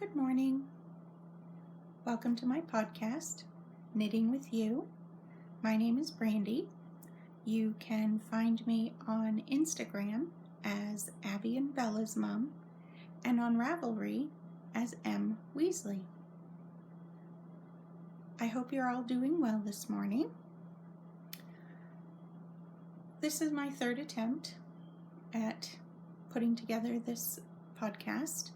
Good morning. Welcome to my podcast, Knitting with You. My name is Brandy. You can find me on Instagram as Abby and Bella's mom and on Ravelry as M. Weasley. I hope you're all doing well this morning. This is my third attempt at putting together this podcast.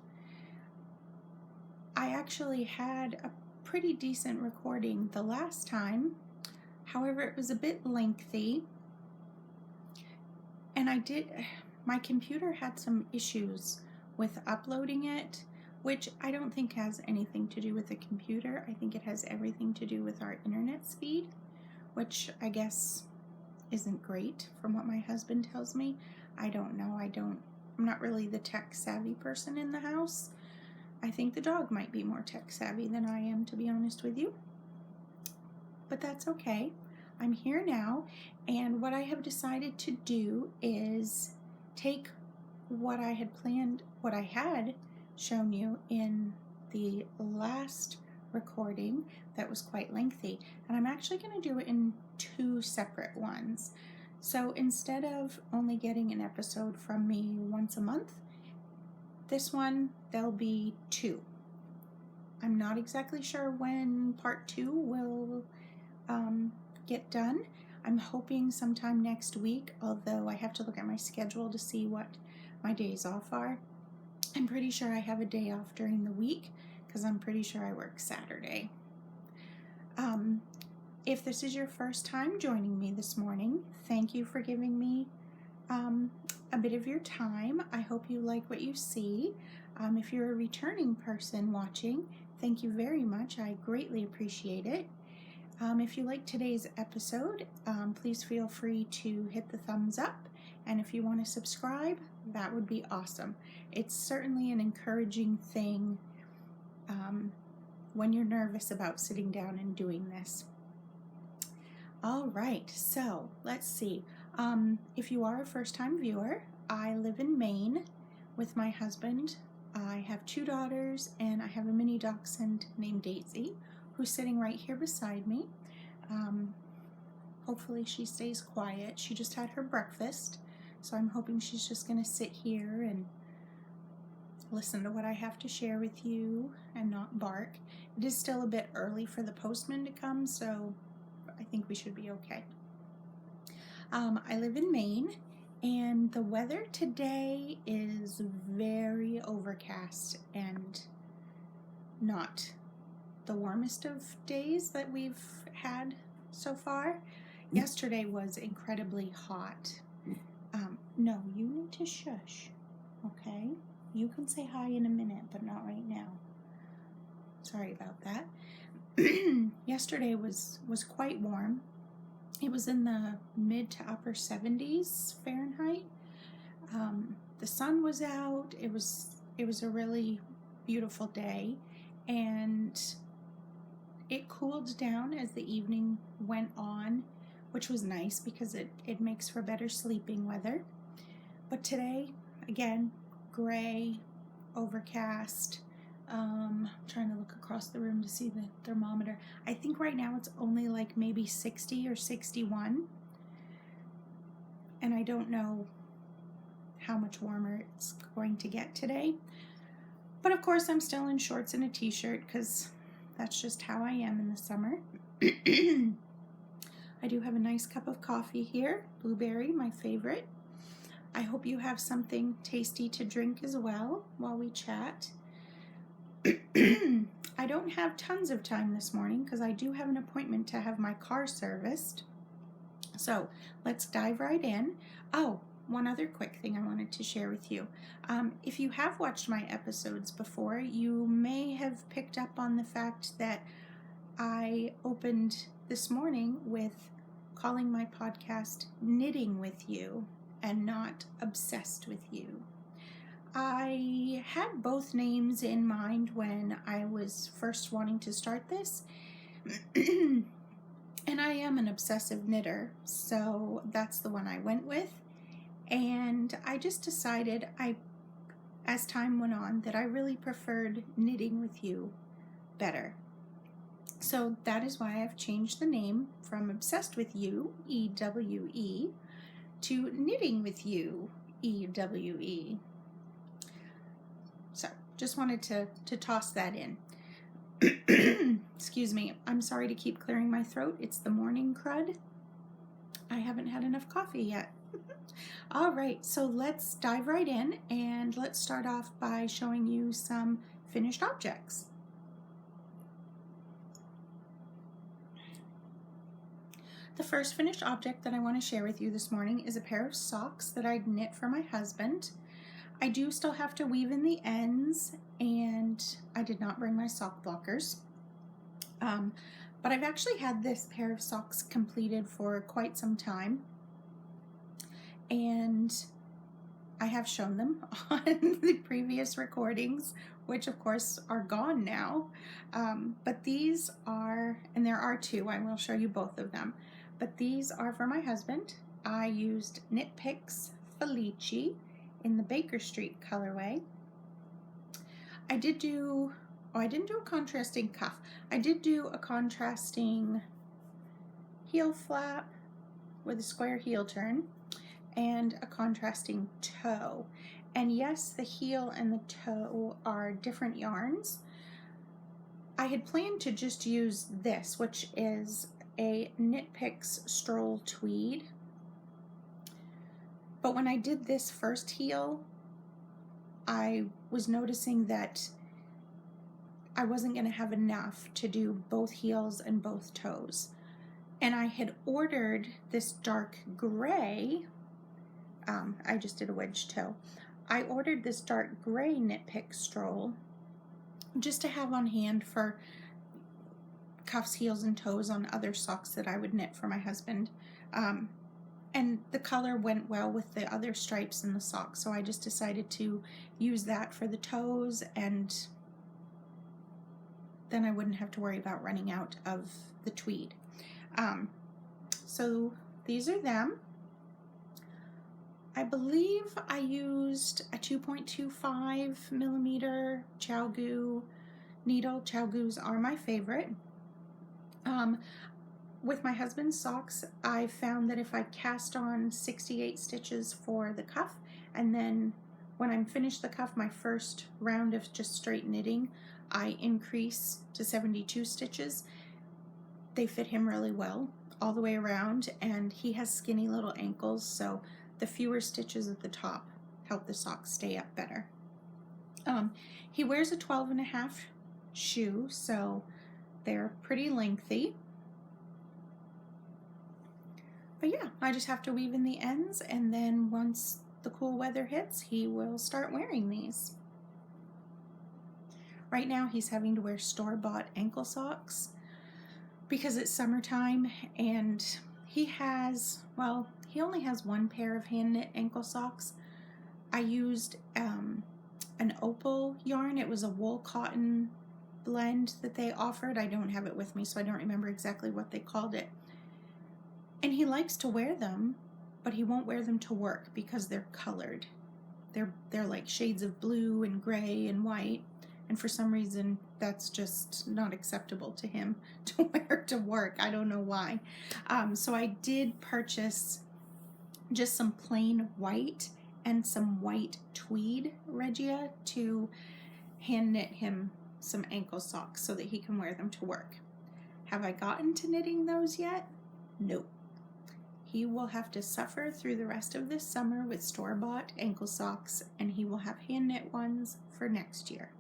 I actually had a pretty decent recording the last time. However, it was a bit lengthy. And my computer had some issues with uploading it, which I don't think has anything to do with the computer. I think it has everything to do with our internet speed, which I guess isn't great from what my husband tells me. I don't know. I'm not really the tech savvy person in the house. I think the dog might be more tech savvy than I am, to be honest with you. But that's okay. I'm here now, and what I have decided to do is take what I had planned, what I had shown you in the last recording that was quite lengthy, and I'm actually going to do it in two separate ones. So instead of only getting an episode from me once a month, this one, there'll be two. I'm not exactly sure when part 2 will get done. I'm hoping sometime next week, although I have to look at my schedule to see what my days off are. I'm pretty sure I have a day off during the week because I'm pretty sure I work Saturday. If this is your first time joining me this morning, thank you for giving me a bit of your time. I hope you like what you see. If you're a returning person watching, thank you very much. I greatly appreciate it. If you like today's episode, please feel free to hit the thumbs up. And if you want to subscribe, that would be awesome. It's certainly an encouraging thing when you're nervous about sitting down and doing this. All right, so let's see. If you are a first-time viewer, I live in Maine with my husband. I have 2 daughters, and I have a mini dachshund named Daisy, who's sitting right here beside me. Hopefully she stays quiet. She just had her breakfast, so I'm hoping she's just going to sit here and listen to what I have to share with you and not bark. It is still a bit early for the postman to come, so I think we should be okay. I live in Maine, and the weather today is very overcast and not the warmest of days that we've had so far. Yesterday was incredibly hot. No, you need to shush, okay? You can say hi in a minute, but not right now. Sorry about that. Yesterday was quite warm. It was in the mid to upper 70s Fahrenheit. The sun was out. It was a really beautiful day, and it cooled down as the evening went on, which was nice because it makes for better sleeping weather. But today, again, gray, overcast. I'm trying to look across the room to see the thermometer. I think right now it's only like maybe 60 or 61. And I don't know how much warmer it's going to get today. But of course I'm still in shorts and a t-shirt because that's just how I am in the summer. I do have a nice cup of coffee here, blueberry, my favorite. I hope you have something tasty to drink as well while we chat. I don't have tons of time this morning because I do have an appointment to have my car serviced. So let's dive right in. Oh, one other quick thing I wanted to share with you. If you have watched my episodes before, you may have picked up on the fact that I opened this morning with calling my podcast Knitting with You and not Obsessed with You. I had both names in mind when I was first wanting to start this. And I am an obsessive knitter, so that's the one I went with. And I just decided as time went on that I really preferred knitting with you better. So that is why I've changed the name from Obsessed with You, EWE, to Knitting with You, EWE. So just wanted to toss that in. Excuse me, I'm sorry to keep clearing my throat. It's the morning crud. I haven't had enough coffee yet. All right, so let's dive right in, and let's start off by showing you some finished objects. The first finished object that I want to share with you this morning is a pair of socks that I knit for my husband. I do still have to weave in the ends, and I did not bring my sock blockers. But I've actually had this pair of socks completed for quite some time, and I have shown them on the previous recordings, which of course are gone now. But these are, and there are two, I will show you both of them, but these are for my husband. I used Knit Picks Felici in the Baker Street colorway. I didn't do a contrasting cuff. I did do a contrasting heel flap with a square heel turn and a contrasting toe. And yes, the heel and the toe are different yarns. I had planned to just use this, which is a Knit Picks Stroll Tweed. But when I did this first heel, I was noticing that I wasn't going to have enough to do both heels and both toes. And I had ordered this dark gray, I just did a wedge toe. I ordered this dark gray Knit Pick Stroll just to have on hand for cuffs, heels, and toes on other socks that I would knit for my husband. And the color went well with the other stripes in the socks, so I just decided to use that for the toes, and then I wouldn't have to worry about running out of the tweed. So these are them. I believe I used a 2.25 millimeter ChiaoGoo needle. ChiaoGoos are my favorite. With my husband's socks, I found that if I cast on 68 stitches for the cuff, and then when I'm finished the cuff, my first round of just straight knitting, I increase to 72 stitches. They fit him really well all the way around, and he has skinny little ankles, so the fewer stitches at the top help the socks stay up better. He wears a 12.5 shoe, so they're pretty lengthy. But yeah, I just have to weave in the ends, and then once the cool weather hits, he will start wearing these. Right now he's having to wear store-bought ankle socks because it's summertime, and he only has one pair of hand knit ankle socks. I used an opal yarn. It was a wool cotton blend that they offered. I don't have it with me, so I don't remember exactly what they called it. And he likes to wear them, but he won't wear them to work because they're colored. They're like shades of blue and gray and white, and for some reason that's just not acceptable to him to wear to work. I don't know why. So I did purchase just some plain white and some white tweed regia to hand knit him some ankle socks so that he can wear them to work. Have I gotten to knitting those yet? Nope. He will have to suffer through the rest of this summer with store-bought ankle socks, and he will have hand knit ones for next year.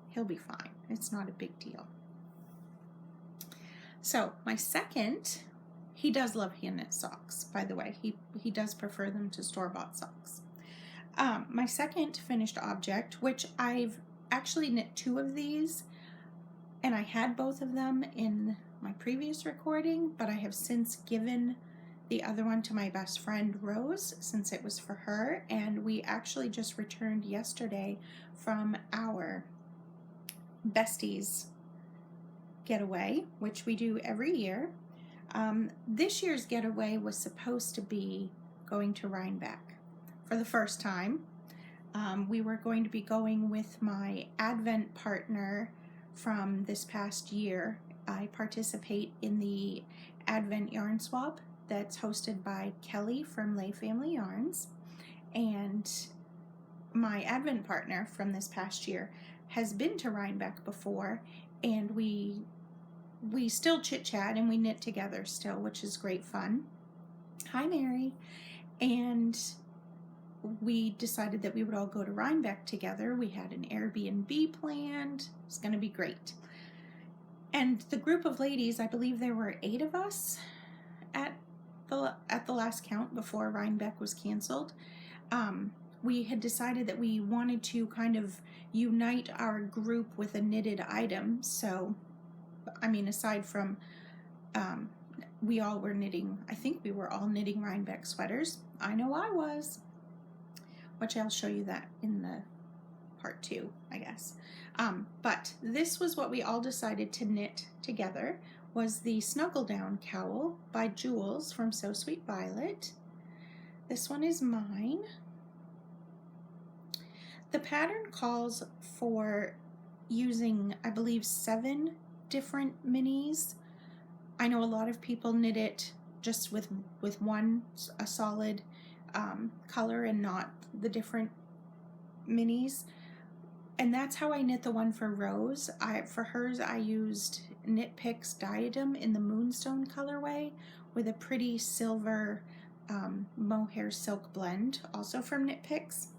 He'll be fine. It's not a big deal. So my second, he does love hand knit socks, by the way. He does prefer them to store-bought socks. My second finished object, which I've actually knit 2 of these, and I had both of them in my previous recording, but I have since given the other one to my best friend Rose since it was for her, and we actually just returned yesterday from our besties getaway, which we do every year. This year's getaway was supposed to be going to Rhinebeck for the first time. We were going to be going with my Advent partner from this past year. I participate in the Advent Yarn Swap that's hosted by Kelly from Lay Family Yarns, and my Advent partner from this past year has been to Rhinebeck before, and we still chit-chat and we knit together still, which is great fun. Hi, Mary. And we decided that we would all go to Rhinebeck together. We had an Airbnb planned. It's going to be great. And the group of ladies, I believe there were 8 of us at the last count before Rhinebeck was canceled. We had decided that we wanted to kind of unite our group with a knitted item. So, I mean, aside from we all were knitting, I think we were all knitting Rhinebeck sweaters. I know I was, which I'll show you that in the part 2, I guess. But this was what we all decided to knit together, was the Snuggle Down Cowl by Jules from So Sweet Violet. This one is mine. The pattern calls for using, I believe, 7 different minis. I know a lot of people knit it just with one, a solid color, and not the different minis. And that's how I knit the one for Rose. For hers, I used Knit Picks Diadem in the Moonstone colorway with a pretty silver mohair silk blend, also from Knit Picks.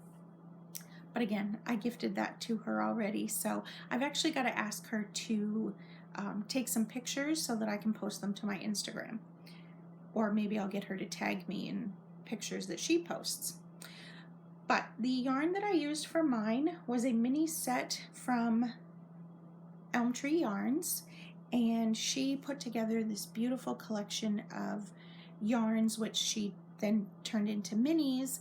But again, I gifted that to her already, so I've actually got to ask her to take some pictures so that I can post them to my Instagram. Or maybe I'll get her to tag me in pictures that she posts. But the yarn that I used for mine was a mini set from Elm Tree Yarns, and she put together this beautiful collection of yarns which she then turned into minis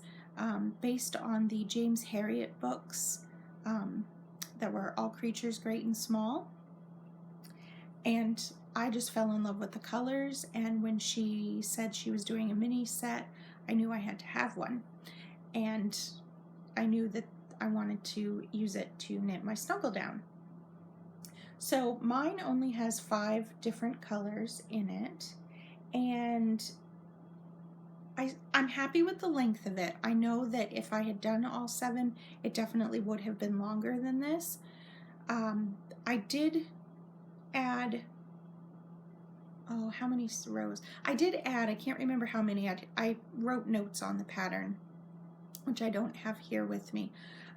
based on the James Herriot books that were All Creatures Great and Small. And I just fell in love with the colors, and when she said she was doing a mini set, I knew I had to have one. And I knew that I wanted to use it to knit my Snuggle Down. So mine only has 5 different colors in it, and I'm happy with the length of it. I know that if I had done all 7, it definitely would have been longer than this. I did add, oh, how many rows? I did add, I can't remember how many. I wrote notes on the pattern, which I don't have here with me.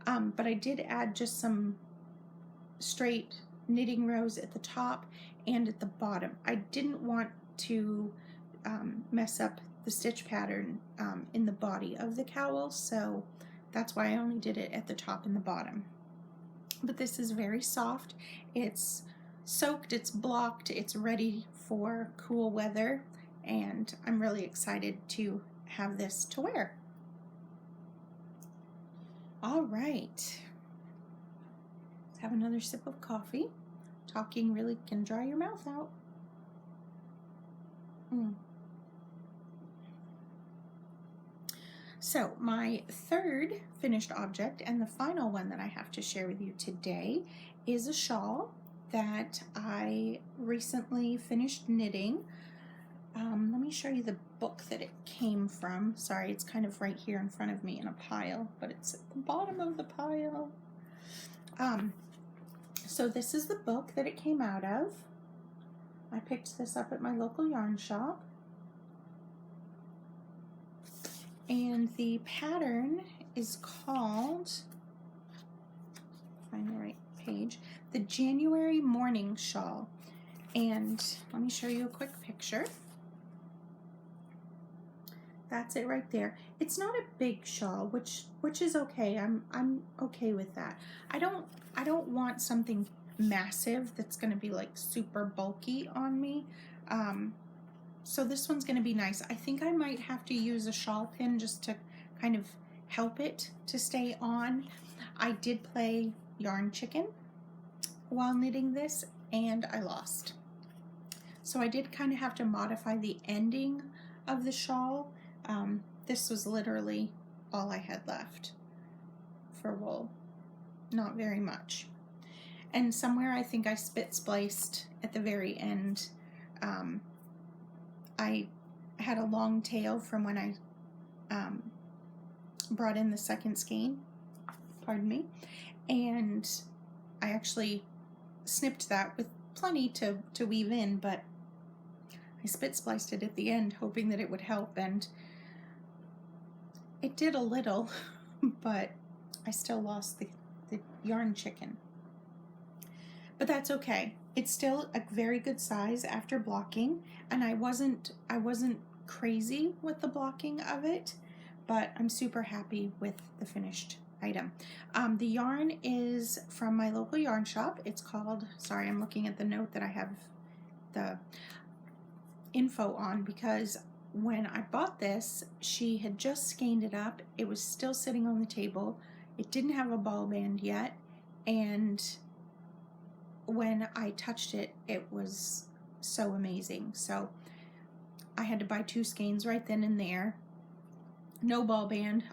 But I did add just some straight knitting rows at the top and at the bottom. I didn't want to mess up the stitch pattern in the body of the cowl, so that's why I only did it at the top and the bottom. But this is very soft. It's soaked, it's blocked, it's ready for cool weather, and I'm really excited to have this to wear. All right, let's have another sip of coffee. Talking really can dry your mouth out. So my third finished object, and the final one that I have to share with you today, is a shawl that I recently finished knitting. Let me show you the book that it came from. Sorry, it's kind of right here in front of me in a pile, but it's at the bottom of the pile. So this is the book that it came out of. I picked this up at my local yarn shop. And the pattern is called, find the right page, the January Morning Shawl. And let me show you a quick picture. That's it right there. It's not a big shawl, which is okay. I'm okay with that. I don't want something massive that's going to be like super bulky on me. So this one's going to be nice. I think I might have to use a shawl pin just to kind of help it to stay on. I did play Yarn Chicken while knitting this, and I lost. So I did kind of have to modify the ending of the shawl. This was literally all I had left for wool. Not very much. And somewhere I think I spit spliced at the very end. I had a long tail from when I brought in the second skein, pardon me, and I actually snipped that with plenty to weave in, but I spit spliced it at the end hoping that it would help, and it did a little, but I still lost the yarn chicken. But that's okay. It's still a very good size after blocking, and I wasn't crazy with the blocking of it, but I'm super happy with the finished item. The yarn is from my local yarn shop. It's called, sorry, I'm looking at the note that I have the info on, because when I bought this, she had just skeined it up. It was still sitting on the table. It didn't have a ball band yet, and when I touched it, it was so amazing. So I had to buy 2 skeins right then and there. No ball band.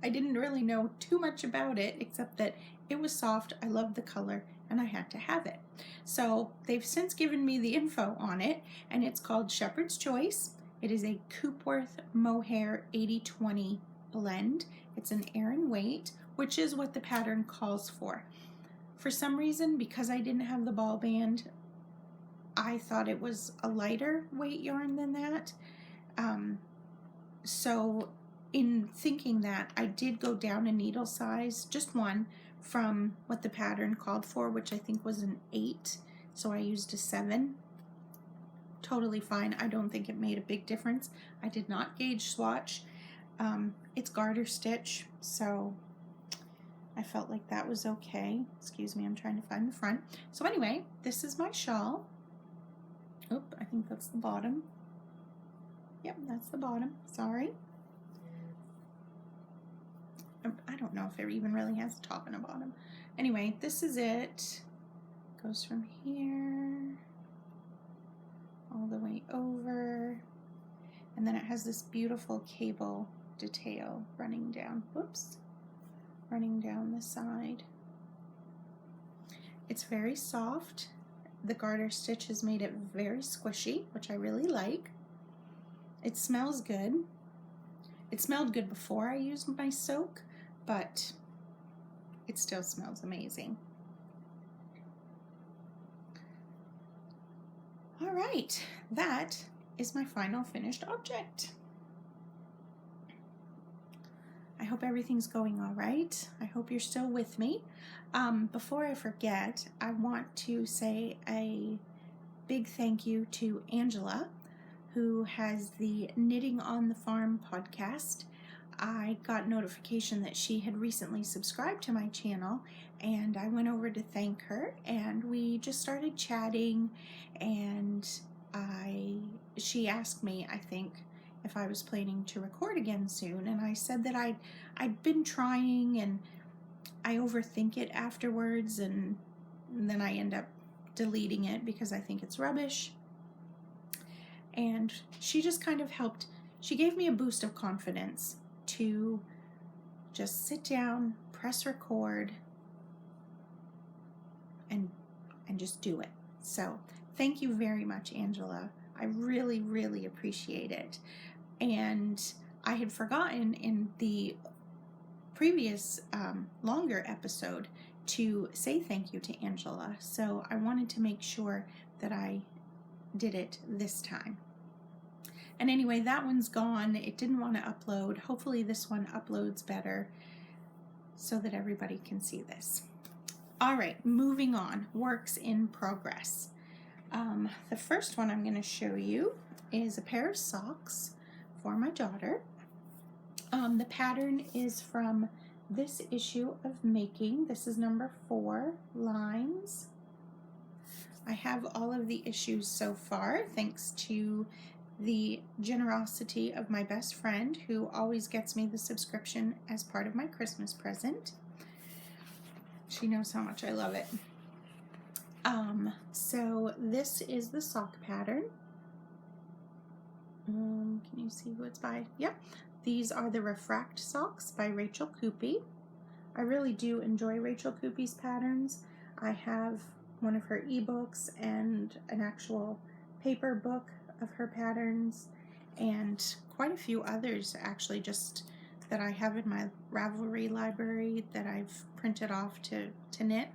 I didn't really know too much about it, except that it was soft, I loved the color, and I had to have it. So they've since given me the info on it, and it's called Shepherd's Choice. It is a Coopworth Mohair 80/20 blend. It's an Aran weight, which is what the pattern calls for. For some reason, because I didn't have the ball band, I thought it was a lighter weight yarn than that. So in thinking that, I did go down a needle size, just one, from what the pattern called for, which I think was an 8. So I used a 7. Totally fine. I don't think it made a big difference. I did not gauge swatch. It's garter stitch, so I felt like that was okay. Excuse me, I'm trying to find the front. So anyway, this is my shawl. Oop, I think that's the bottom. Yep, that's the bottom. Sorry. I don't know if it even really has a top and a bottom. Anyway, this is it. Goes from here all the way over. And then it has this beautiful cable detail running down. Whoops. Running down the side. It's very soft. The garter stitch has made it very squishy, which I really like. It smells good. It smelled good before I used my soak, but it still smells amazing. All right, that is my final finished object. I hope everything's going all right. I hope you're still with me. Before I forget, I want to say a big thank you to Angela, who has the Knitting on the Farm podcast. I got notification that she had recently subscribed to my channel, and I went over to thank her, and we just started chatting, and she asked me, I think, if I was planning to record again soon, and I said that I'd been trying, and I overthink it afterwards, and then I end up deleting it because I think it's rubbish. And she just kind of helped. She gave me a boost of confidence to just sit down, press record, and just do it. So thank you very much, Angela. I really, really appreciate it. And I had forgotten in the previous longer episode to say thank you to Angela, so I wanted to make sure that I did it this time. And anyway, that one's gone. It didn't want to upload. Hopefully this one uploads better so that everybody can see this. All right, moving on. Works in progress. The first one I'm going to show you is a pair of socks for my daughter. The pattern is from this issue of Making. This is number 4, Lines. I have all of the issues so far, thanks to the generosity of my best friend, who always gets me the subscription as part of my Christmas present. She knows how much I love it. So this is the sock pattern. Can you see who it's by? Yep. These are the Refract socks by Rachel Coopy. I really do enjoy Rachel Coopy's patterns. I have one of her ebooks and an actual paper book of her patterns, and quite a few others actually just that I have in my Ravelry library that I've printed off to knit.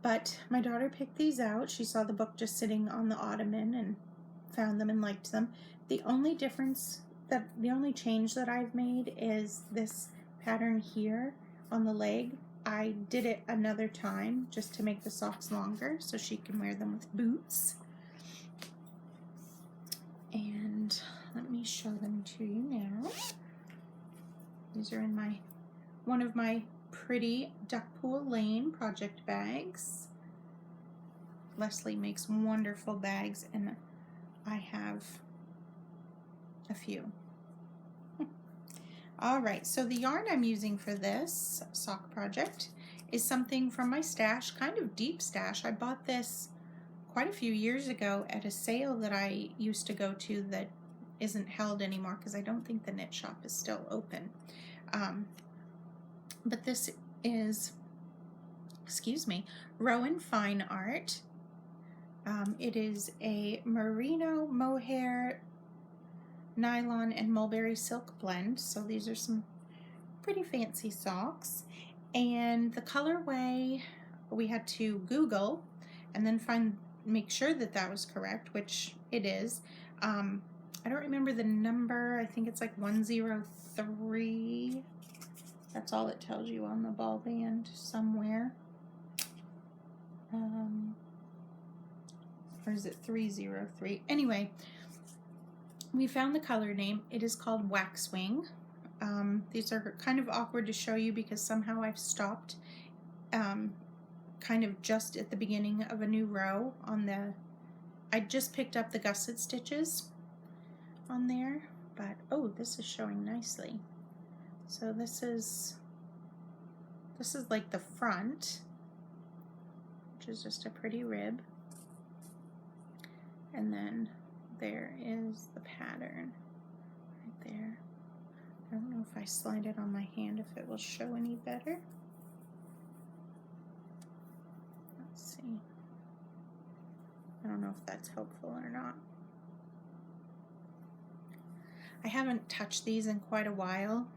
But my daughter picked these out. She saw the book just sitting on the ottoman and found them and liked them. The only change that I've made is this pattern here on the leg. I did it another time just to make the socks longer so she can wear them with boots. And let me show them to you now. These are in one of my pretty Duckpool Lane project bags. Leslie makes wonderful bags, and I have a few. All right, so the yarn I'm using for this sock project is something from my stash, kind of deep stash. I bought this quite a few years ago at a sale that I used to go to that isn't held anymore because I don't think the knit shop is still open. But this is, Rowan Fine Art. It is a merino, mohair, nylon, and mulberry silk blend. So these are some pretty fancy socks. And the colorway we had to Google and then make sure that that was correct, which it is. I don't remember the number. I think it's like 103. That's all it tells you on the ball band somewhere. Or is it 303? Anyway, we found the color name. It is called Waxwing. These are kind of awkward to show you because somehow I've stopped kind of just at the beginning of a new row on I just picked up the gusset stitches on there, but oh, this is showing nicely. So this is like the front, which is just a pretty rib, and then there is the pattern right there. I don't know if I slide it on my hand if it will show any better. Let's see. I don't know if that's helpful or not. I haven't touched these in quite a while.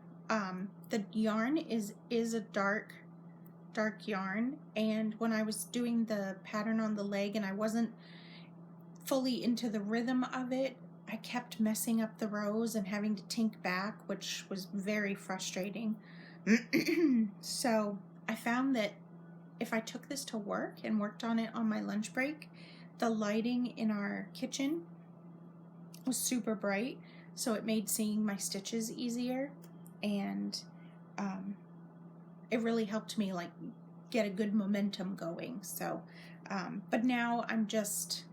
The yarn is a dark yarn, and when I was doing the pattern on the leg and I wasn't fully into the rhythm of it, I kept messing up the rows and having to tink back, which was very frustrating. So I found that if I took this to work and worked on it on my lunch break, the lighting in our kitchen was super bright, so it made seeing my stitches easier, and it really helped me like get a good momentum going. So but now I just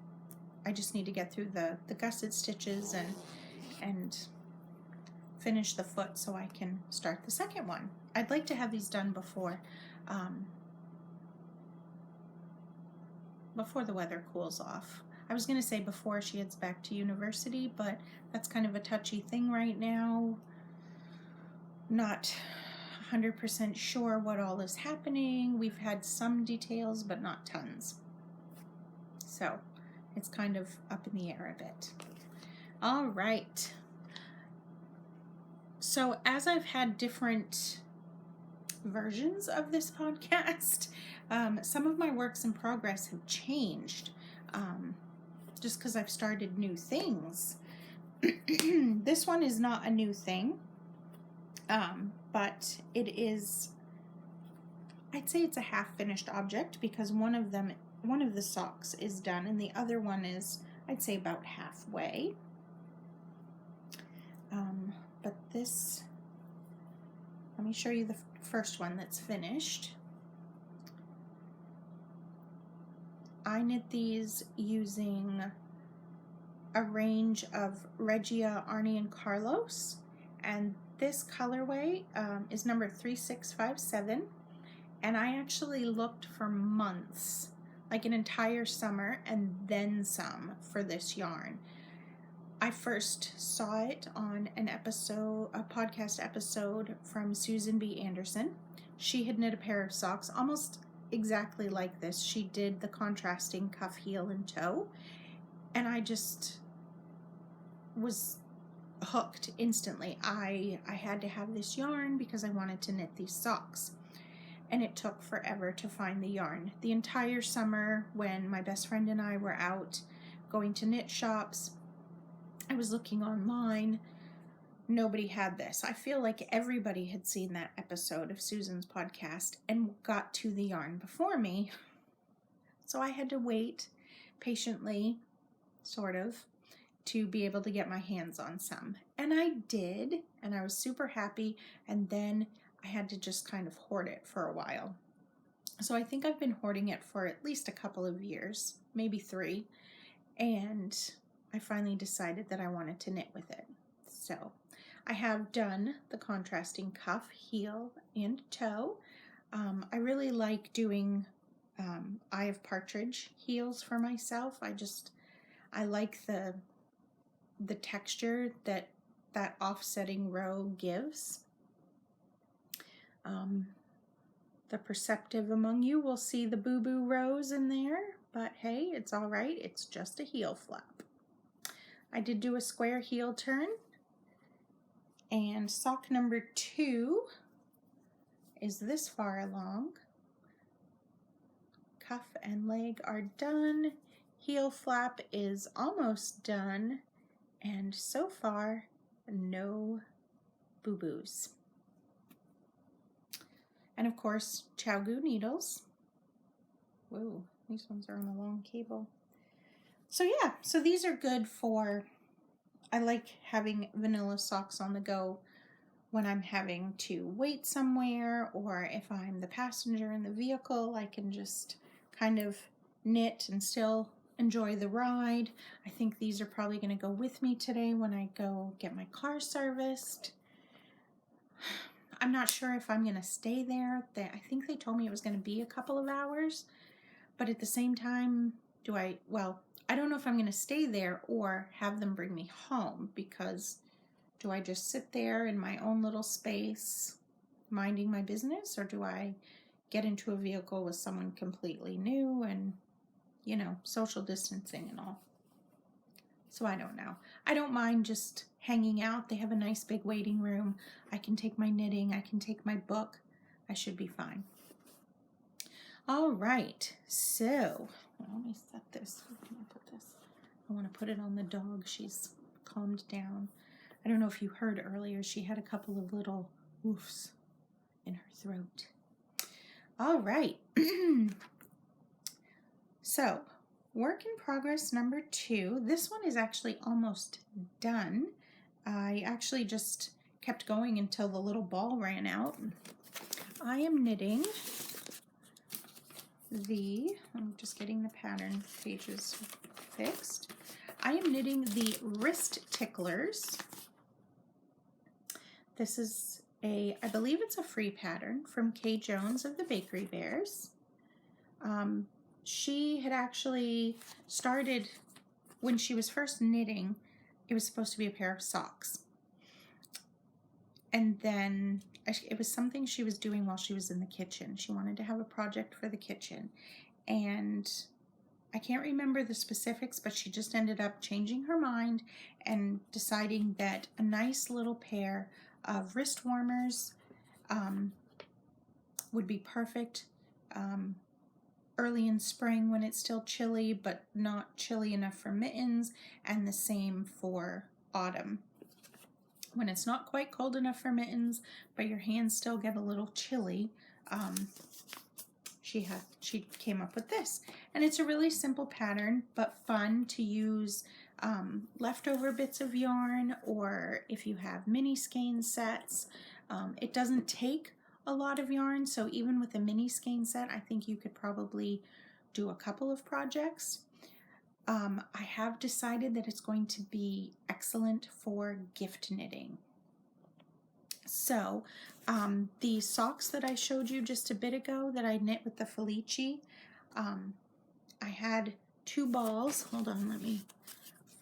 need to get through the gusset stitches and finish the foot so I can start the second one. I'd like to have these done before the weather cools off. I was going to say before she heads back to university, but that's kind of a touchy thing right now. Not 100% sure what all is happening. We've had some details, but not tons. So it's kind of up in the air a bit. All right. So as I've had different versions of this podcast, some of my works in progress have changed just because I've started new things. This one is not a new thing, but it is, I'd say it's a half-finished object because one of the socks is done and the other one is, I'd say, about halfway. But this, let me show you the first one that's finished. I knit these using a range of Regia, Arnie, and Carlos, and this colorway is number 3657, and I actually looked for months, like an entire summer and then some, for this yarn. I first saw it on a podcast episode from Susan B. Anderson. She had knit a pair of socks almost exactly like this. She did the contrasting cuff, heel, and toe, and I just was hooked instantly. I had to have this yarn because I wanted to knit these socks, and it took forever to find the yarn. The entire summer when my best friend and I were out going to knit shops, I was looking online. Nobody had this. I feel like everybody had seen that episode of Susan's podcast and got to the yarn before me. So I had to wait patiently, sort of, to be able to get my hands on some. And I did, and I was super happy, and then I had to just kind of hoard it for a while. So I think I've been hoarding it for at least a couple of years, maybe 3, and I finally decided that I wanted to knit with it. So I have done the contrasting cuff, heel, and toe. I really like doing Eye of Partridge heels for myself. I like the texture that offsetting row gives. The perceptive among you will see the boo-boo rows in there, but hey, it's all right. It's just a heel flap. I did do a square heel turn, and sock number 2 is this far along. Cuff and leg are done. Heel flap is almost done, and so far, no boo-boos. And of course, ChowGoo needles. Whoa, these ones are on a long cable. So yeah, so these are good for, I like having vanilla socks on the go when I'm having to wait somewhere, or if I'm the passenger in the vehicle, I can just kind of knit and still enjoy the ride. I think these are probably going to go with me today when I go get my car serviced. I'm not sure if I'm going to stay there. I think they told me it was going to be a couple of hours, but at the same time, I don't know if I'm going to stay there or have them bring me home, because do I just sit there in my own little space minding my business, or do I get into a vehicle with someone completely new and, social distancing and all? So I don't know. I don't mind just hanging out. They have a nice big waiting room. I can take my knitting. I can take my book. I should be fine. All right. So let me set this. Where can I put this? I want to put it on the dog. She's calmed down. I don't know if you heard earlier, she had a couple of little woofs in her throat. All right. So, work in progress number 2. This one is actually almost done. I actually just kept going until the little ball ran out. I am knitting I'm just getting the pattern pages fixed. I am knitting the wrist ticklers. This is I believe it's a free pattern from Kay Jones of the Bakery Bears. She had actually started, when she was first knitting, it was supposed to be a pair of socks. And then it was something she was doing while she was in the kitchen. She wanted to have a project for the kitchen. And I can't remember the specifics, but she just ended up changing her mind and deciding that a nice little pair of wrist warmers would be perfect early in spring when it's still chilly, but not chilly enough for mittens, and the same for autumn. When it's not quite cold enough for mittens, but your hands still get a little chilly, she came up with this. And it's a really simple pattern, but fun to use leftover bits of yarn, or if you have mini skein sets. It doesn't take a lot of yarn, so even with a mini skein set, I think you could probably do a couple of projects. I have decided that it's going to be excellent for gift knitting. So the socks that I showed you just a bit ago that I knit with the Felici, I had 2 balls. Hold on, let me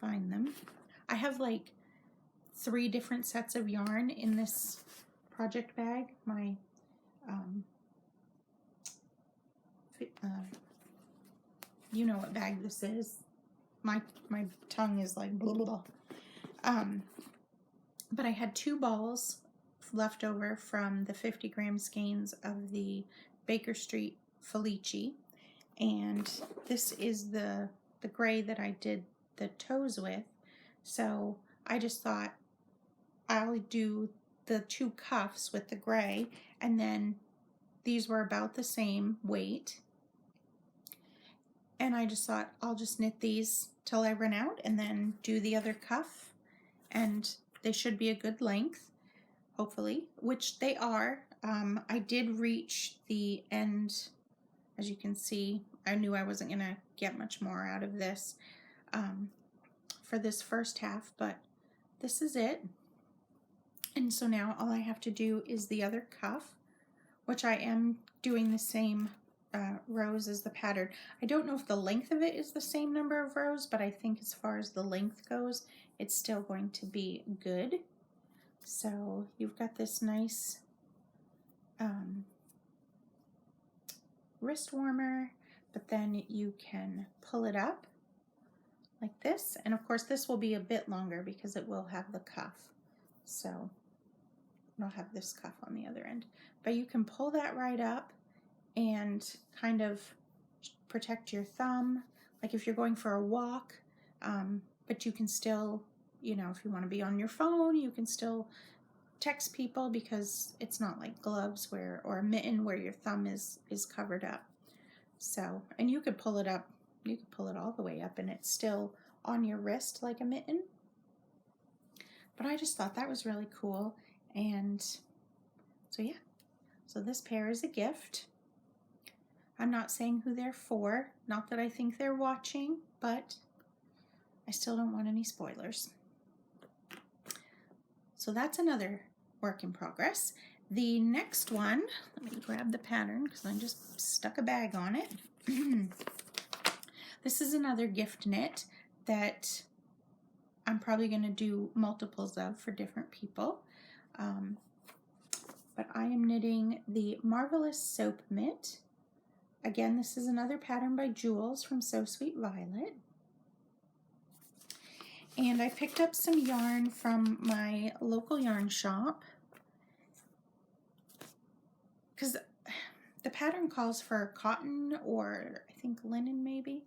find them. I have like 3 different sets of yarn in this project bag. My you know what bag this is. My tongue is like blah blah blah. But I had 2 balls left over from the 50 gram skeins of the Baker Street Felici, and this is the gray that I did the toes with. So I just thought I'll do the 2 cuffs with the gray, and then these were about the same weight, and I just thought I'll just knit these till I run out and then do the other cuff, and they should be a good length, hopefully, which they are. I did reach the end. As you can see, I knew I wasn't gonna get much more out of this for this first half, but this is it. And so now all I have to do is the other cuff, which I am doing the same rows as the pattern. I don't know if the length of it is the same number of rows, but I think as far as the length goes, it's still going to be good. So you've got this nice wrist warmer, but then you can pull it up like this. And of course this will be a bit longer because it will have the cuff. So I'll have this cuff on the other end. But you can pull that right up and kind of protect your thumb, like if you're going for a walk, but you can still, you know, if you want to be on your phone, you can still text people because it's not like gloves where, or a mitten where your thumb is covered up. So, and you could pull it up, you could pull it all the way up and it's still on your wrist like a mitten. But I just thought that was really cool. And so yeah, so this pair is a gift. I'm not saying who they're for, not that I think they're watching, but I still don't want any spoilers. So that's another work in progress. The next one, let me grab the pattern because I just stuck a bag on it. This is another gift knit that I'm probably going to do multiples of for different people. But I am knitting the Marvelous Soap Mitt. Again, this is another pattern by Jules from So Sweet Violet. And I picked up some yarn from my local yarn shop because the pattern calls for cotton or I think linen maybe,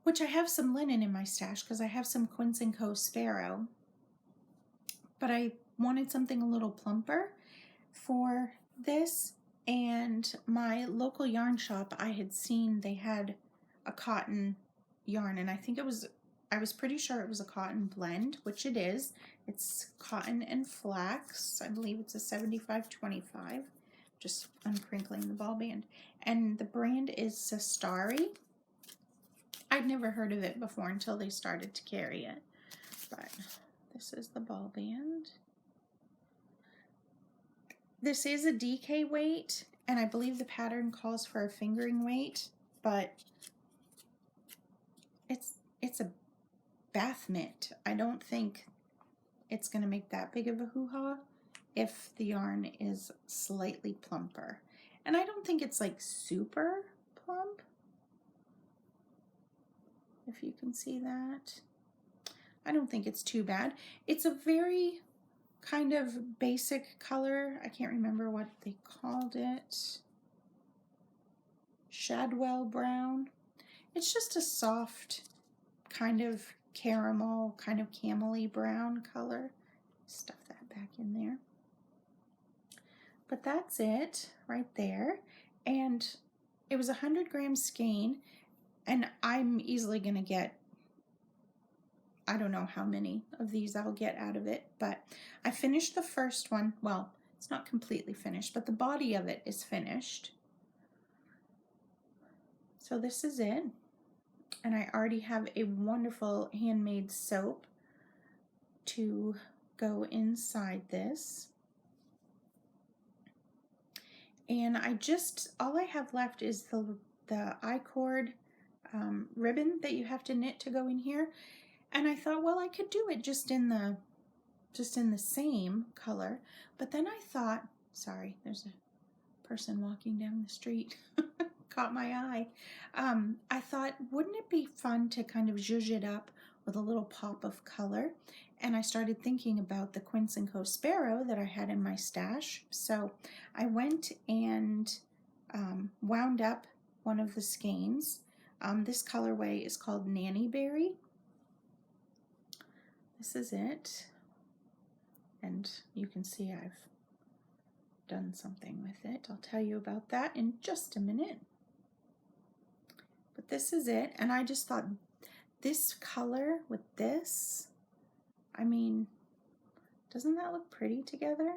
which I have some linen in my stash because I have some Quince & Co. Sparrow. But I wanted something a little plumper for this, and my local yarn shop, I had seen they had a cotton yarn, and I think it was, I was pretty sure it was a cotton blend, which it is. It's cotton and flax. I believe it's a 75-25. Just uncrinkling the ball band. And the brand is Sestari. I'd never heard of it before until they started to carry it. But this is the ball band. This is a DK weight, and I believe the pattern calls for a fingering weight, but it's a bath mitt. I don't think it's going to make that big of a hoo-ha if the yarn is slightly plumper. And I don't think it's like super plump, if you can see that. I don't think it's too bad. It's a very kind of basic color. I can't remember what they called it. Shadwell brown. It's just a soft kind of caramel, kind of camel-y brown color. Stuff that back in there. But that's it right there. And it was 100 gram skein, and I'm easily gonna get, I don't know how many of these I'll get out of it, but I finished the first one. Well, it's not completely finished, but the body of it is finished. So this is it. And I already have a wonderful handmade soap to go inside this. And all I have left is the I-cord ribbon that you have to knit to go in here. And I thought, well, I could do it just in the same color. But then I thought, sorry, there's a person walking down the street. Caught my eye. I thought, wouldn't it be fun to kind of zhuzh it up with a little pop of color? And I started thinking about the Quince & Co. Sparrow that I had in my stash. So I went and wound up one of the skeins. This colorway is called Nanny Berry. This is it. And you can see I've done something with it. I'll tell you about that in just a minute. But this is it. And I just thought this color with this, I mean, doesn't that look pretty together?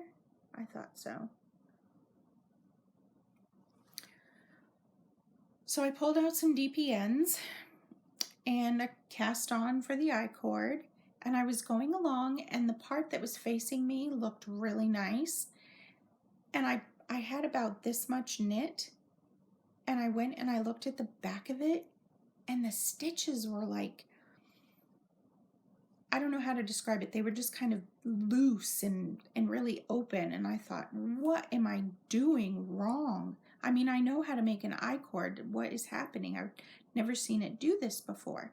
I thought so. So I pulled out some DPNs and a cast on for the I-cord, and I was going along, and the part that was facing me looked really nice. And I had about this much knit, and I went and I looked at the back of it, and the stitches were like, I don't know how to describe it. They were just kind of loose and really open. And I thought, what am I doing wrong? I mean, I know how to make an I-cord. What is happening? I've never seen it do this before.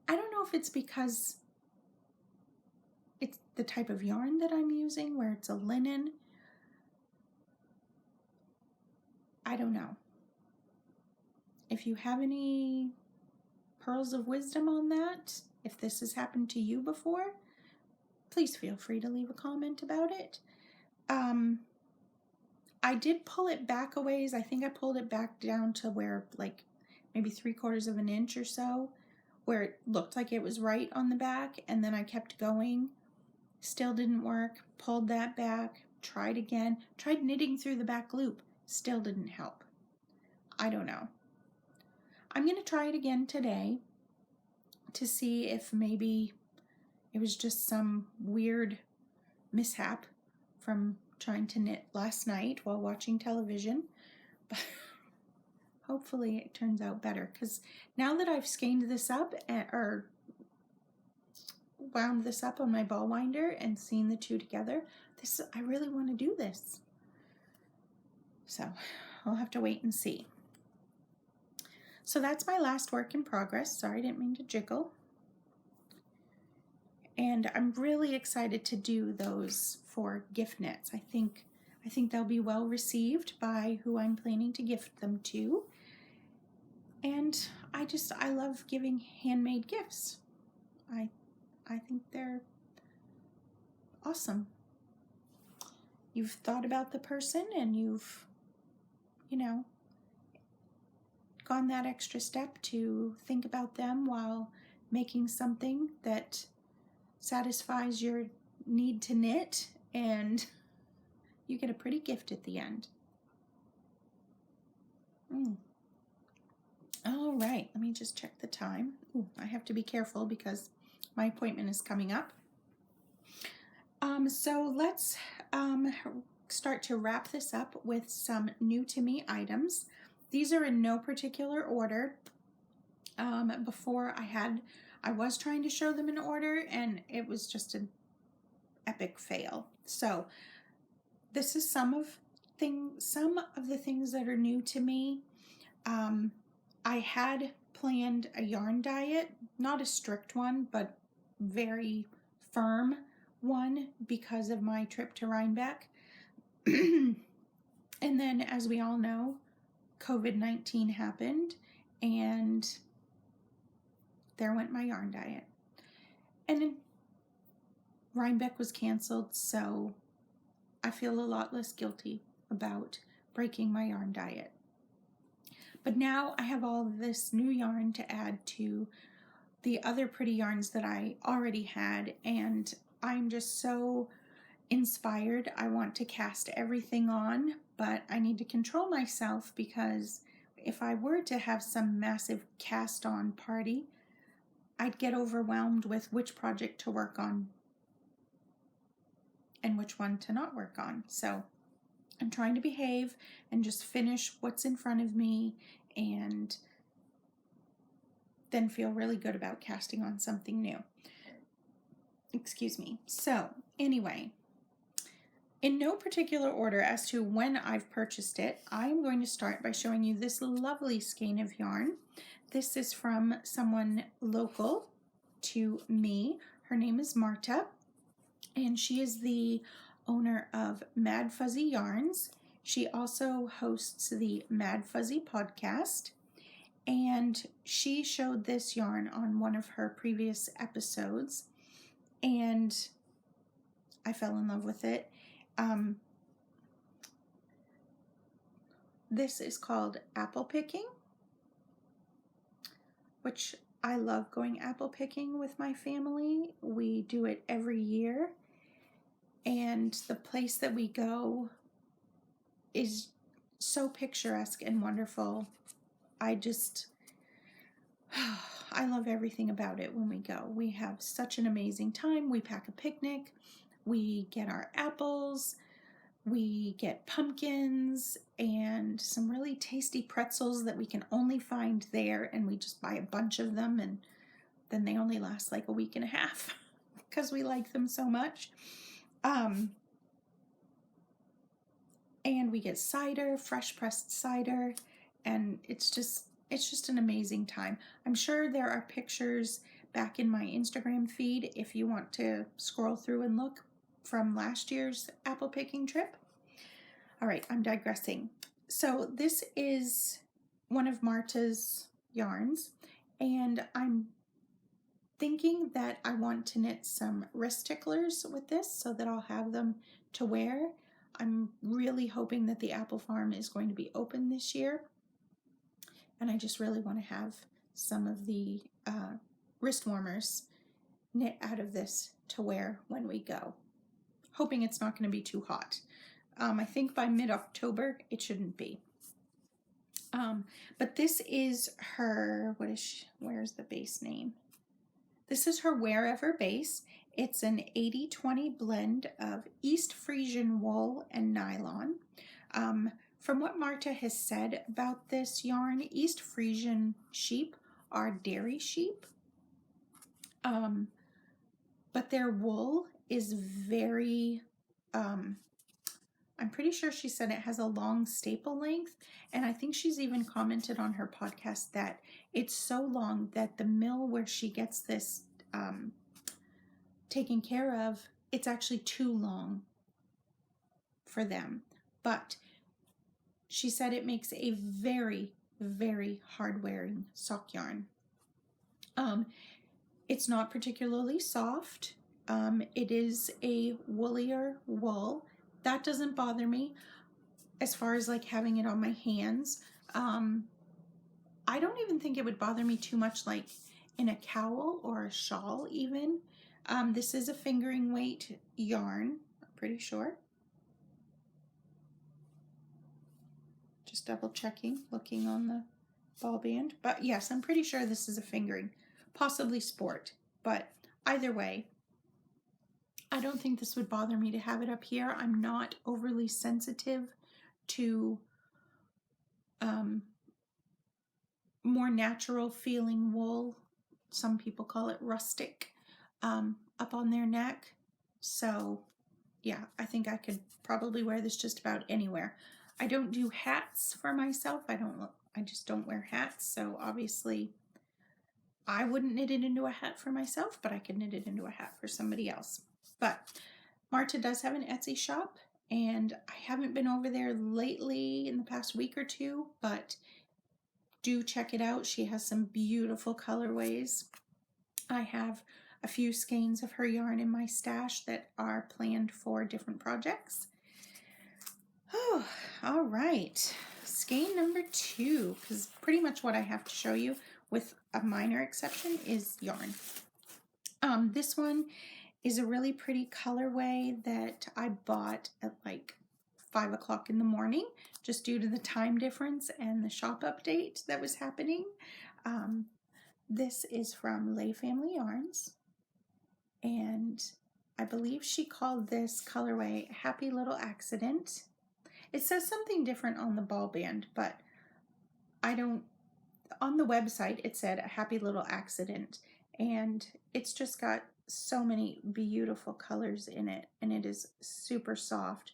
I don't know if it's because it's the type of yarn that I'm using, where it's a linen. I don't know. If you have any pearls of wisdom on that, if this has happened to you before, please feel free to leave a comment about it. I did pull it back a ways. I think I pulled it back down to where, like, maybe 3/4 of an inch or so, where it looked like it was right on the back, and then I kept going. Still didn't work. Pulled that back. Tried again. Tried knitting through the back loop. Still didn't help. I don't know. I'm going to try it again today to see if maybe it was just some weird mishap from trying to knit last night while watching television. But hopefully it turns out better, because now that I've skeined this up or wound this up on my ball winder and seen the two together, I really want to do this. So I'll have to wait and see. So that's my last work in progress. Sorry, I didn't mean to jiggle. And I'm really excited to do those for gift knits. I think they'll be well received by who I'm planning to gift them to. And I love giving handmade gifts. I think they're awesome. You've thought about the person, and you've, gone that extra step to think about them while making something that satisfies your need to knit, and you get a pretty gift at the end. All right, let me just check the time. I have to be careful because my appointment is coming up. So let's start to wrap this up with some new to me items. These are in no particular order. Before I was trying to show them in order, and it was just an epic fail. So this is some of the things that are new to me. I had planned a yarn diet, not a strict one, but very firm one because of my trip to Rhinebeck. And then, as we all know, COVID-19 happened, and there went my yarn diet. And then Rhinebeck was canceled, so I feel a lot less guilty about breaking my yarn diet. But now I have all of this new yarn to add to the other pretty yarns that I already had, and I'm just so inspired. I want to cast everything on, but I need to control myself, because if I were to have some massive cast on party, I'd get overwhelmed with which project to work on and which one to not work on. So I'm trying to behave and just finish what's in front of me, and then feel really good about casting on something new. Excuse me. So anyway, in no particular order as to when I've purchased it, I am going to start by showing you this lovely skein of yarn. This is from someone local to me. Her name is Marta, and she is the owner of Mad Fuzzy Yarns. She also hosts the Mad Fuzzy podcast, and she showed this yarn on one of her previous episodes, and I fell in love with it. This is called apple picking, which I love going apple picking with my family. We do it every year, and the place that we go is so picturesque and wonderful. I love everything about it when we go. We have such an amazing time. We pack a picnic, we get our apples, we get pumpkins and some really tasty pretzels that we can only find there, and we just buy a bunch of them, and then they only last like a week and a half because we like them so much. And we get cider, fresh pressed cider, and it's just an amazing time. I'm sure there are pictures back in my Instagram feed if you want to scroll through and look from last year's apple picking trip. All right, I'm digressing. So this is one of Marta's yarns, and I'm thinking that I want to knit some wrist ticklers with this so that I'll have them to wear. I'm really hoping that the apple farm is going to be open this year, and I just really want to have some of the wrist warmers knit out of this to wear when we go. Hoping it's not going to be too hot. I think by mid-October it shouldn't be. But this is her, where's the base name? This is her Wherever base. It's an 80-20 blend of East Frisian wool and nylon. From what Marta has said about this yarn, East Frisian sheep are dairy sheep, but their wool is very, I'm pretty sure she said it has a long staple length, and I think she's even commented on her podcast that it's so long that the mill where she gets this taken care of, it's actually too long for them. But she said it makes a very, very hard wearing sock yarn. It's not particularly soft. It is a woollier wool. That doesn't bother me as far as like having it on my hands. I don't even think it would bother me too much like in a cowl or a shawl even. This is a fingering weight yarn, I'm pretty sure. Just double checking, looking on the ball band. But yes, I'm pretty sure this is a fingering, possibly sport. But either way, I don't think this would bother me to have it up here. I'm not overly sensitive to more natural feeling wool. Some people call it rustic, up on their neck. So yeah, I think I could probably wear this just about anywhere. I don't do hats for myself. I just don't wear hats. So obviously I wouldn't knit it into a hat for myself, but I could knit it into a hat for somebody else. But Marta does have an Etsy shop, and I haven't been over there lately in the past week or two, but do check it out. She has some beautiful colorways. I have a few skeins of her yarn in my stash that are planned for different projects. Oh, all right. Skein number 2, because pretty much what I have to show you, with a minor exception, is yarn. This one is a really pretty colorway that I bought at like 5 o'clock in the morning, just due to the time difference and the shop update that was happening. This is from Lay Family Yarns, and I believe she called this colorway Happy Little Accident. It says something different on the ball band, but I don't on the website it said a happy little accident, and it's just got so many beautiful colors in it, and it is super soft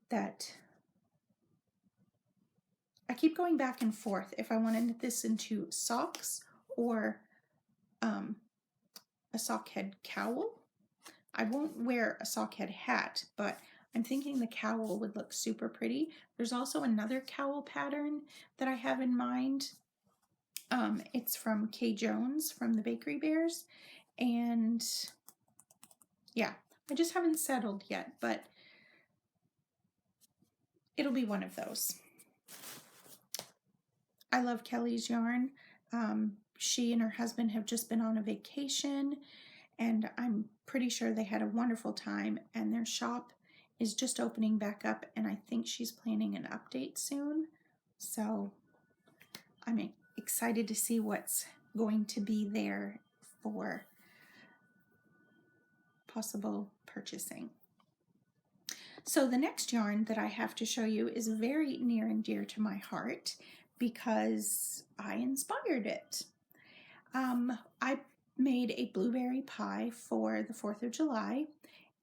that I keep going back and forth if I want to knit this into socks or a sock head cowl. I won't wear a sock head hat, but I'm thinking the cowl would look super pretty. There's also another cowl pattern that I have in mind. It's from Kay Jones from the Bakery Bears, and yeah, I just haven't settled yet, but it'll be one of those. I love Kelly's yarn. She and her husband have just been on a vacation, and I'm pretty sure they had a wonderful time, and their shop is just opening back up, and I think she's planning an update soon. So I'm excited to see what's going to be there for possible purchasing. So the next yarn that I have to show you is very near and dear to my heart because I inspired it. I made a blueberry pie for the 4th of July,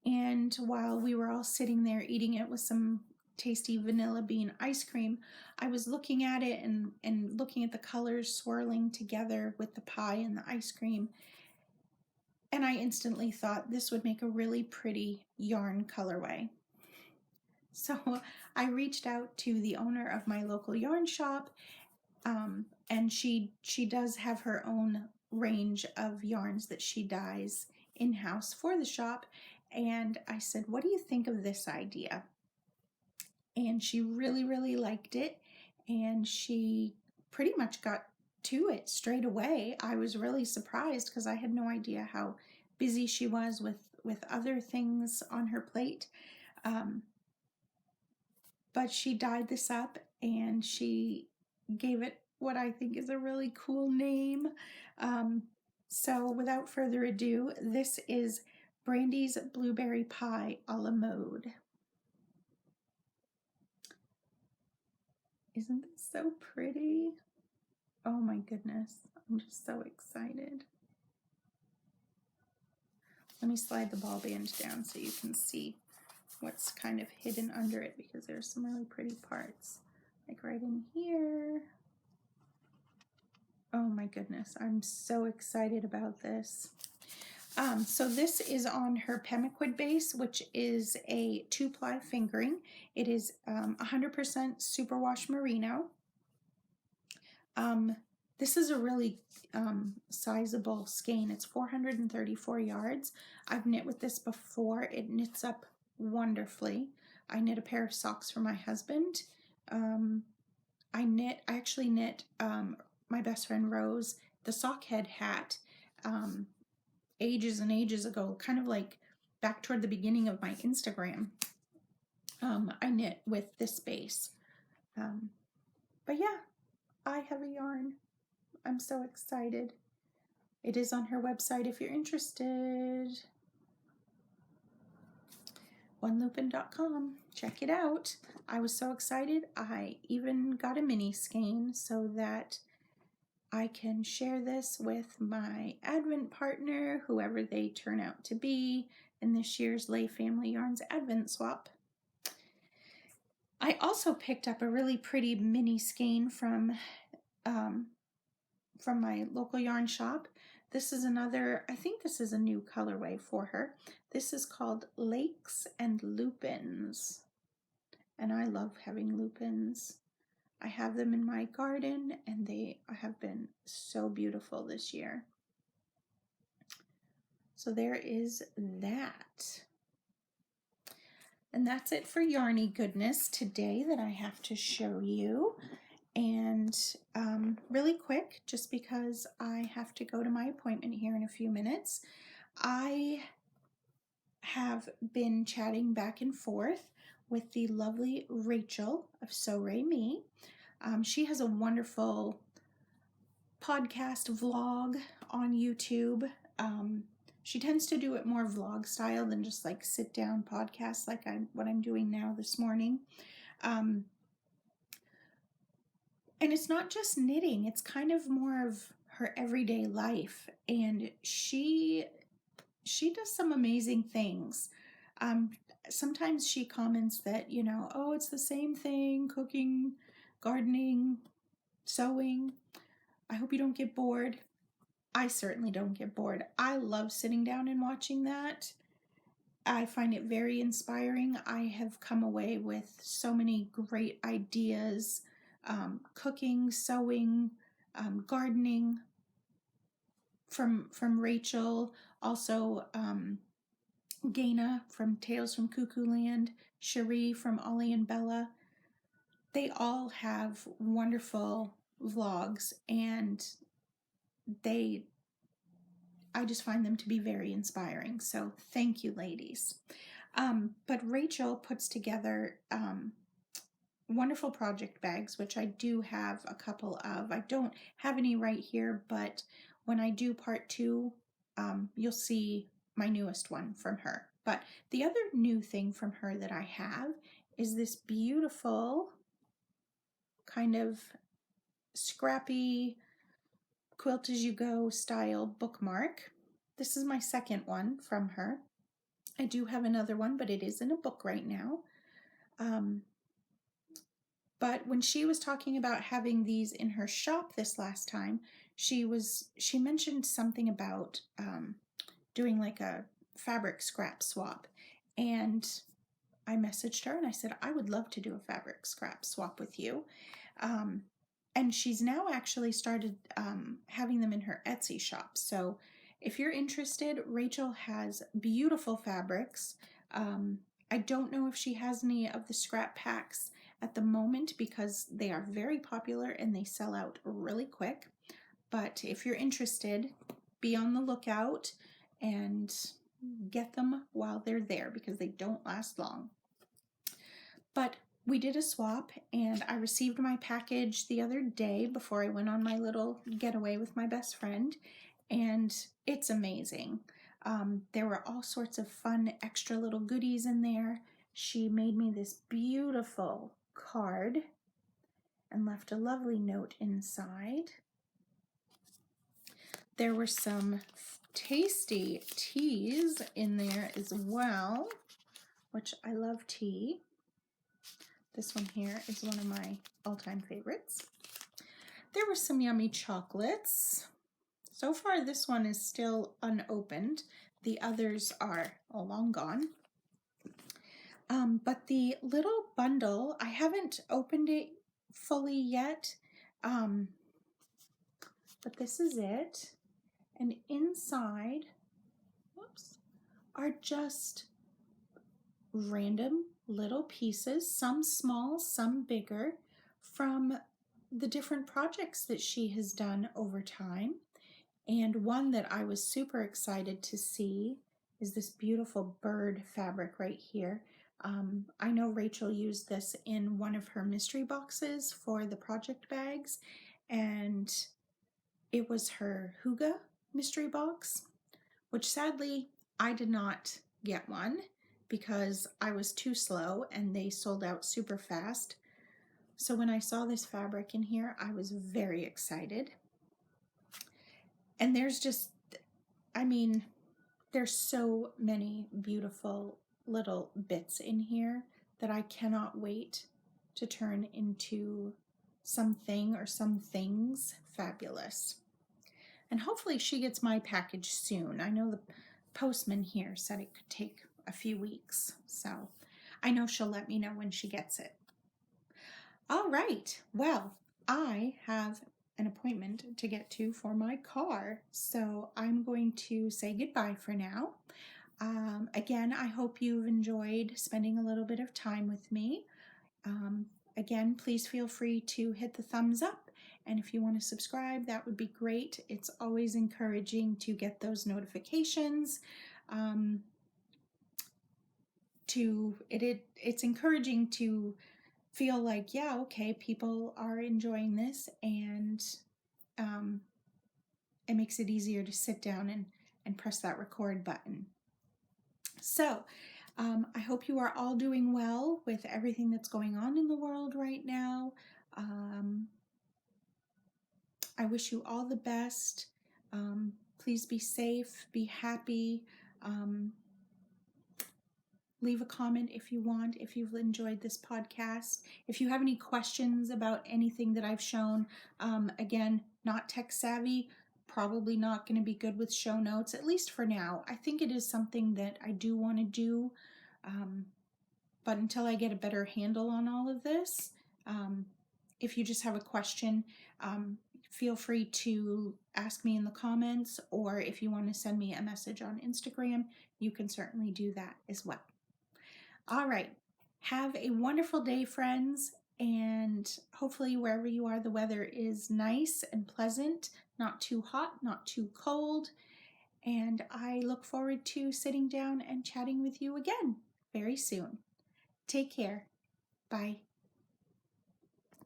and while we were all sitting there eating it with some tasty vanilla bean ice cream, I was looking at it and looking at the colors swirling together with the pie and the ice cream, and I instantly thought this would make a really pretty yarn colorway. So I reached out to the owner of my local yarn shop, and she does have her own range of yarns that she dyes in-house for the shop, and I said, what do you think of this idea? And she really liked it, and she pretty much got to it straight away. I was really surprised because I had no idea how busy she was with other things on her plate. But she dyed this up, and she gave it what I think is a really cool name. So without further ado, this is Brandy's Blueberry Pie a la mode. Isn't this so pretty? Oh my goodness, I'm just so excited. Let me slide the ball band down so you can see what's kind of hidden under it, because there's some really pretty parts, like right in here. Oh my goodness, I'm so excited about this. So this is on her pemaquid base, which is a 2-ply fingering. It is 100% superwash merino. This is a really sizable skein. It's 434 yards. I've knit with this before. It knits up wonderfully. I knit a pair of socks for my husband. I actually knit my best friend Rose the sock head hat ages and ages ago, kind of like back toward the beginning of my Instagram. I knit with this base. But yeah, I have a yarn. I'm so excited. It is on her website if you're interested. oneloopin.com. Check it out. I was so excited. I even got a mini skein so that I can share this with my Advent partner, whoever they turn out to be, in this year's Lay Family Yarns Advent Swap. I also picked up a really pretty mini skein from my local yarn shop. This is another, I think this is a new colorway for her. This is called Lakes and Lupins, and I love having lupins. I have them in my garden, and they have been so beautiful this year. So there is that. And that's it for yarny goodness today that I have to show you. And really quick, just because I have to go to my appointment here in a few minutes, I have been chatting back and forth with the lovely Rachel of So Ray Me. She has a wonderful podcast vlog on YouTube. She tends to do it more vlog style than just like sit down podcasts like what I'm doing now this morning. And it's not just knitting, it's kind of more of her everyday life. And she does some amazing things. Um, Sometimes she comments that, oh, it's the same thing, cooking, gardening, sewing. I hope you don't get bored. I certainly don't get bored. I love sitting down and watching that. I find it very inspiring. I have come away with so many great ideas, cooking, sewing, gardening from Rachel. Also, Gaina from Tales from Cuckoo Land, Cherie from Ollie and Bella. They all have wonderful vlogs, and I just find them to be very inspiring. So thank you, ladies. But Rachel puts together wonderful project bags, which I do have a couple of. I don't have any right here, but when I do part 2, you'll see my newest one from her. But the other new thing from her that I have is this beautiful kind of scrappy quilt as you go style bookmark. This is my second one from her. I do have another one, but it is in a book right now. But when she was talking about having these in her shop this last time, she mentioned something about doing like a fabric scrap swap. And I messaged her and I said, I would love to do a fabric scrap swap with you. And she's now actually started having them in her Etsy shop. So if you're interested, Rachel has beautiful fabrics. I don't know if she has any of the scrap packs at the moment because they are very popular and they sell out really quick. But if you're interested, be on the lookout and get them while they're there because they don't last long. But we did a swap and I received my package the other day before I went on my little getaway with my best friend, and it's amazing. There were all sorts of fun extra little goodies in there. She made me this beautiful card and left a lovely note inside. There were some tasty teas in there as well, which I love tea. This one here is one of my all-time favorites. There were some yummy chocolates. So far, this one is still unopened. The others are all long gone. But the little bundle, I haven't opened it fully yet, but this is it. And inside, whoops, are just random little pieces, some small, some bigger, from the different projects that she has done over time. And one that I was super excited to see is this beautiful bird fabric right here. I know Rachel used this in one of her mystery boxes for the project bags, and it was her Hygge mystery box, which sadly I did not get one because I was too slow and they sold out super fast. So when I saw this fabric in here, I was very excited. And there's just, there's so many beautiful little bits in here that I cannot wait to turn into something or some things fabulous. And hopefully she gets my package soon. I know the postman here said it could take a few weeks, so I know she'll let me know when she gets it. All right, well, I have an appointment to get to for my car, so I'm going to say goodbye for now. Again, I hope you've enjoyed spending a little bit of time with me. Again, please feel free to hit the thumbs up, and if you want to subscribe, that would be great. It's always encouraging to get those notifications. It's encouraging to feel like, yeah, okay, people are enjoying this, and it makes it easier to sit down and press that record button. So I hope you are all doing well with everything that's going on in the world right now. I wish you all the best. Please be safe, be happy. Leave a comment if you want, if you've enjoyed this podcast. If you have any questions about anything that I've shown, again, not tech savvy, probably not going to be good with show notes, at least for now. I think it is something that I do want to do, but until I get a better handle on all of this, if you just have a question, feel free to ask me in the comments, or if you want to send me a message on Instagram, you can certainly do that as well. All right. Have a wonderful day, friends, and hopefully wherever you are, the weather is nice and pleasant, not too hot, not too cold, and I look forward to sitting down and chatting with you again very soon. Take care. Bye.